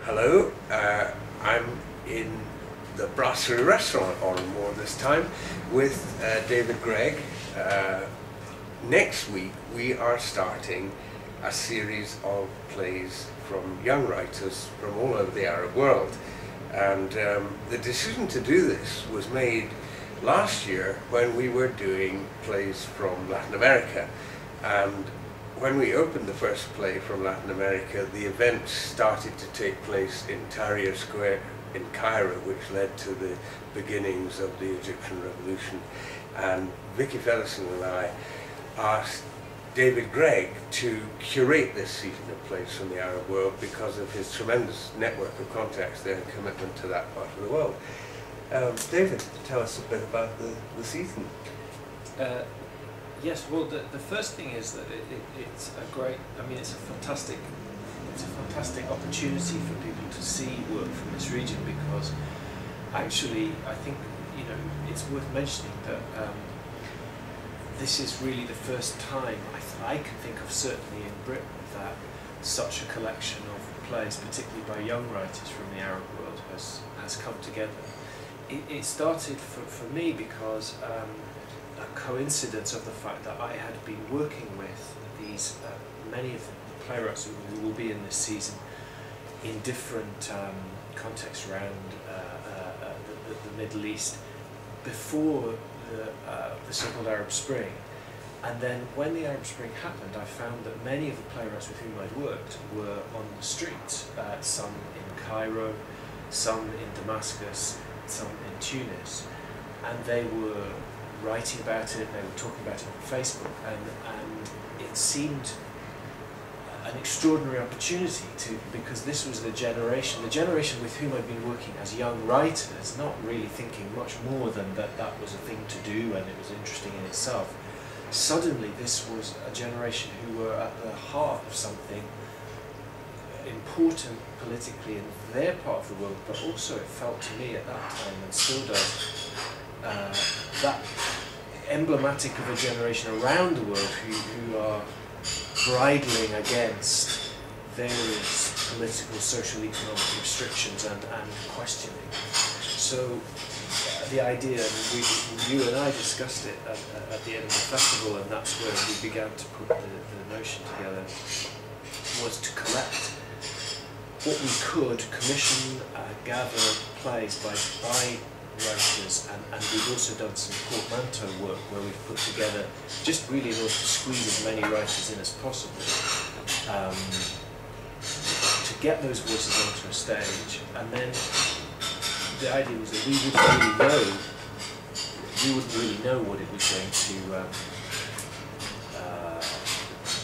Hello, I'm in the Brasserie restaurant on Moor this time with David Greig. Next week we are starting a series of plays from young writers from all over the Arab world, and the decision to do this was made last year when we were doing plays from Latin America. And when we opened the first play from Latin America, the event started to take place in Tahrir Square in Cairo, which led to the beginnings of the Egyptian Revolution. And Vicky Fellison and I asked David Greig to curate this season of plays from the Arab world because of his tremendous network of contacts there and commitment to that part of the world. David, tell us a bit about the season. Yes, well, the first thing is that it's a great, it's a fantastic opportunity for people to see work from this region, because actually I think, it's worth mentioning that this is really the first time I can think of, certainly in Britain, that such a collection of plays, particularly by young writers from the Arab world, has come together. It started for me because a coincidence of the fact that I had been working with these many of the playwrights who will be in this season in different contexts around the Middle East before the so-called Arab Spring. And then when the Arab Spring happened, I found that many of the playwrights with whom I'd worked were on the streets, some in Cairo, some in Damascus, some in Tunis, and they were writing about it, they were talking about it on Facebook, and it seemed an extraordinary opportunity because this was the generation with whom I'd been working as young writers, not really thinking much more than that was a thing to do and it was interesting in itself. Suddenly this was a generation who were at the heart of something important politically in their part of the world, but also it felt to me at that time, and still does, that emblematic of a generation around the world who are bridling against various political, social, economic restrictions and questioning. So the idea, and you and I discussed it at the Edinburgh Festival, and that's where we began to put the notion together, was to collect what we could, commission, gather plays by writers, and we've also done some portmanteau work where we've put together, just really in order to squeeze as many writers in as possible, to get those voices onto a stage. And then the idea was that we wouldn't really know what it was going to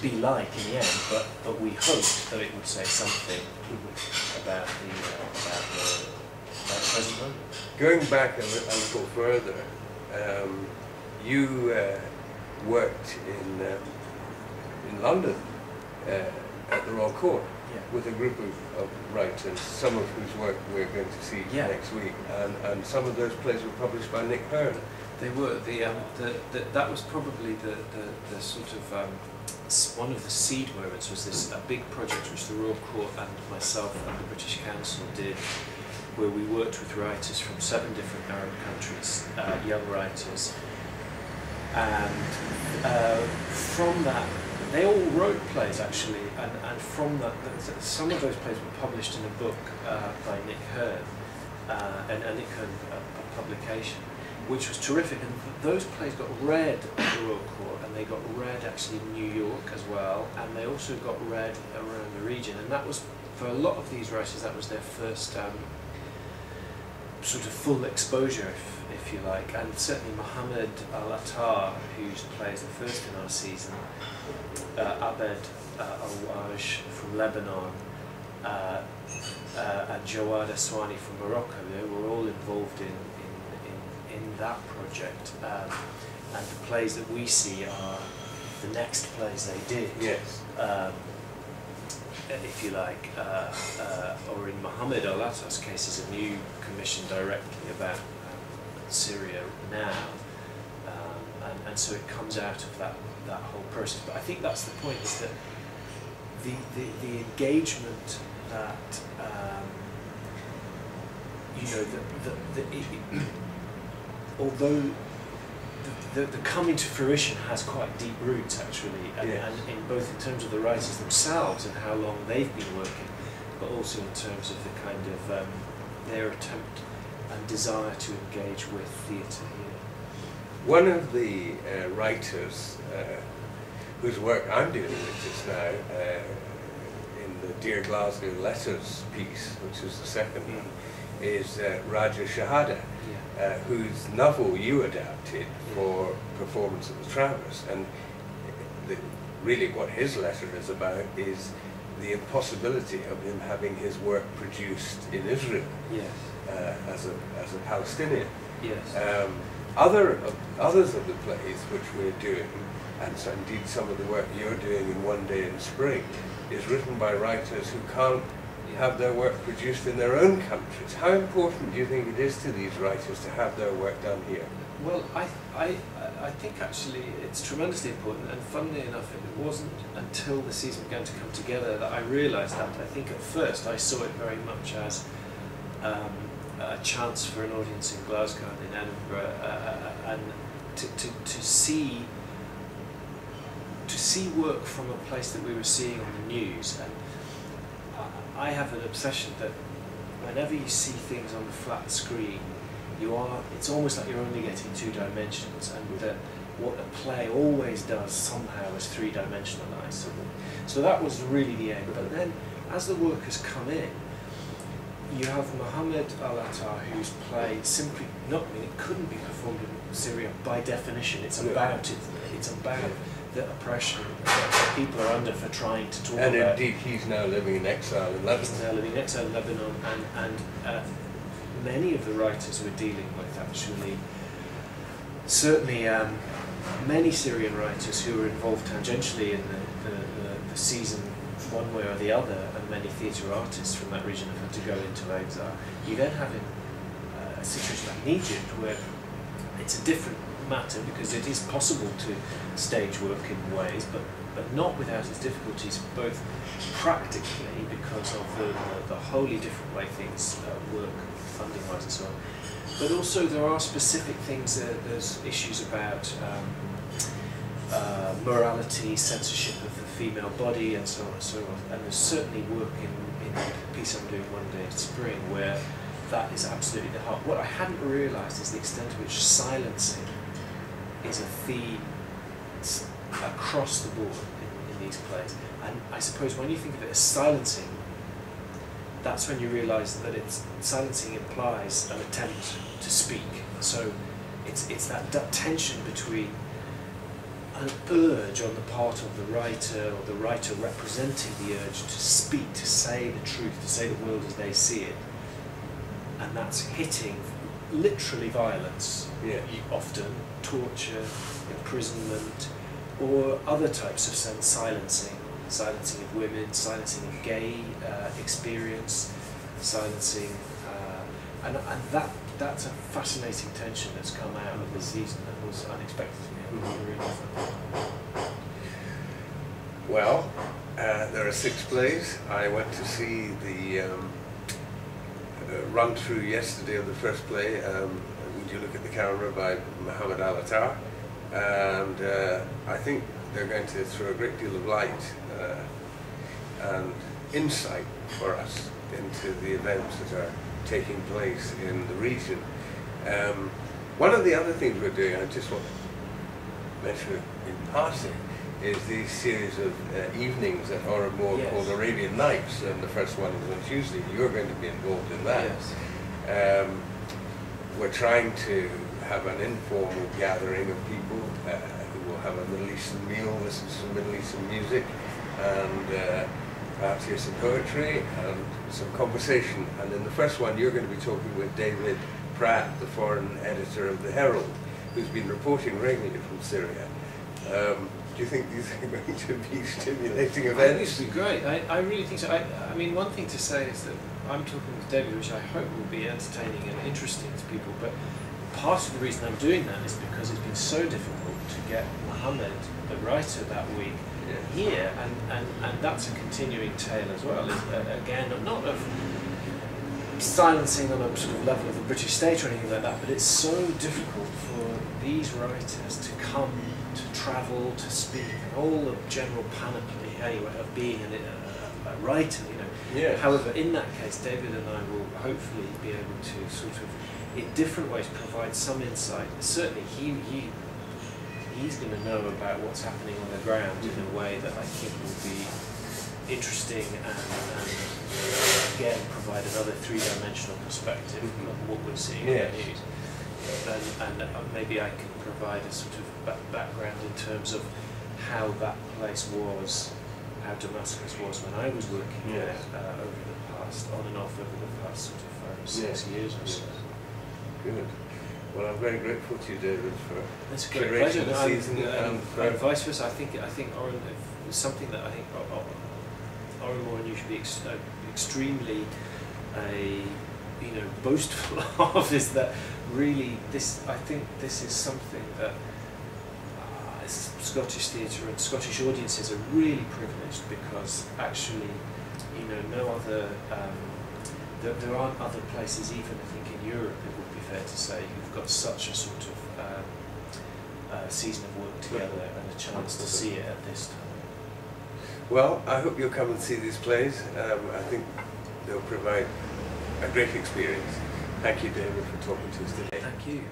be like in the end, but we hoped that it would say something about the present moment. Going back a little further, you worked in London at the Royal Court, yeah, with a group of writers, some of whose work we're going to see, yeah, next week, and some of those plays were published by Nick Hearn. They were. That was probably the sort of one of the seed moments, was this a big project which the Royal Court and myself and the British Council did, where we worked with writers from 7 different Arab countries, young writers, and from that, they all wrote plays actually, and from that, some of those plays were published in a book by Nick Hearn, and Nick Hearn, a publication, which was terrific, and those plays got read at the Royal Court, and they got read actually in New York as well, and they also got read around the region, and that was, for a lot of these writers, that was their first sort of full exposure, if you like. And certainly Mohammed Al-Attar, whose play is the first in our season, Abed Al-Waj from Lebanon, and Jawad Aswani from Morocco, they were all involved in that project. And the plays that we see are the next plays they did. Yes. If you like, or in Mohammed Al-Attar's case, is a new commission directly about Syria now, and so it comes out of that whole process. But I think that's the point, is that the engagement that you know although the coming to fruition has quite deep roots actually, and in both in terms of the writers themselves and how long they've been working, but also in terms of the kind of their attempt and desire to engage with theatre here. One of the writers whose work I'm dealing with just now in the Dear Glasgow Letters piece, which is the second one, is Raja Shahada, whose novel you adapted for performance at the Traverse. And really what his letter is about is the impossibility of him having his work produced in Israel as a Palestinian. Yes. Others of the plays which we're doing, and so indeed some of the work you're doing in One Day in Spring, is written by writers who can't have their work produced in their own countries. How important do you think it is to these writers to have their work done here? Well, I think actually it's tremendously important, and funnily enough, it wasn't until the season began to come together that I realised that. I think at first I saw it very much as a chance for an audience in Glasgow and in Edinburgh, and to see work from a place that we were seeing on the news. And I have an obsession that whenever you see things on the flat screen, it's almost like you're only getting 2 dimensions, and that what a play always does somehow is 3-dimensionalise. So that was really the aim. But then, as the work has come in, you have Mohammed Al-Attar, whose play simply it couldn't be performed in Syria by definition. It's about the oppression that people are under for trying to talk about. And indeed, he's now living in exile in Lebanon. He's now living in exile in Lebanon, and many of the writers we're dealing with actually, certainly many Syrian writers who were involved tangentially in the season one way or the other, and many theatre artists from that region have had to go into exile. You then have a situation like in Egypt where it's a different matter, because it is possible to stage work in ways, but not without its difficulties, both practically because of the wholly different way things work funding-wise and so on, but also there are specific things. There's issues about morality, censorship of the female body, and so on and so on. And there's certainly work in the piece I'm doing One Day in Spring where that is absolutely the heart. What I hadn't realised is the extent to which silencing is a theme across the board in these plays. And I suppose when you think of it as silencing, that's when you realise that silencing implies an attempt to speak. So it's that tension between an urge on the part of the writer, or the writer representing the urge to speak, to say the truth, to say the world as they see it, and that's hitting literally violence, often torture, imprisonment, or other types of silencing of women, silencing of gay experience, silencing, and that's a fascinating tension that's come out of this season that was unexpected to me. Well, there are 6 plays. I went to see the run-through yesterday of the first play, Would You Look at the Camera, by Mohammed Al-Attar, and I think they're going to throw a great deal of light and insight for us into the events that are taking place in the region. One of the other things we're doing, I just want to mention it in passing, is these series of evenings at Oramore called Arabian Nights, and the first one is on Tuesday. You're going to be involved in that. Yes. We're trying to have an informal gathering of people who will have a Middle Eastern meal, listen to some Middle Eastern music, and perhaps hear some poetry and some conversation. And in the first one, you're going to be talking with David Greig, the foreign editor of the Herald, who's been reporting regularly from Syria. Do you think these are going to be stimulating events? I think this would be great. I really think so. I mean, one thing to say is that I'm talking with David, which I hope will be entertaining and interesting to people, but part of the reason I'm doing that is because it's been so difficult to get Mohammed, the writer, that week here, and that's a continuing tale as well. Again, not of silencing on a sort of level of the British state or anything like that, but it's so difficult for these writers to come, to travel, to speak, and all the general panoply anyway of being a writer, you know. Yes. However, in that case, David and I will hopefully be able to sort of, in different ways, provide some insight. Certainly, he's going to know about what's happening on the ground in a way that I think will be interesting and again provide another three-dimensional perspective of what we're seeing in the news. And maybe I can provide a sort of background in terms of how that place was, how Damascus was when I was working there over the past, on and off over the past sort of 6 years or so. Good. Well, I'm very grateful to you, David, for it's a great pleasure. the season. And vice versa. I think Oren is something that I think Oren Moore and you should be extremely boastful of, is that really I think this is something that Scottish theatre and Scottish audiences are really privileged, because actually, no other there aren't other places, even I think in Europe, it would be fair to say, who've got such a sort of season of work together and a chance to see it at this time. Well, I hope you'll come and see these plays. I think they'll provide a great experience. Thank you, David, for talking to us today. Thank you.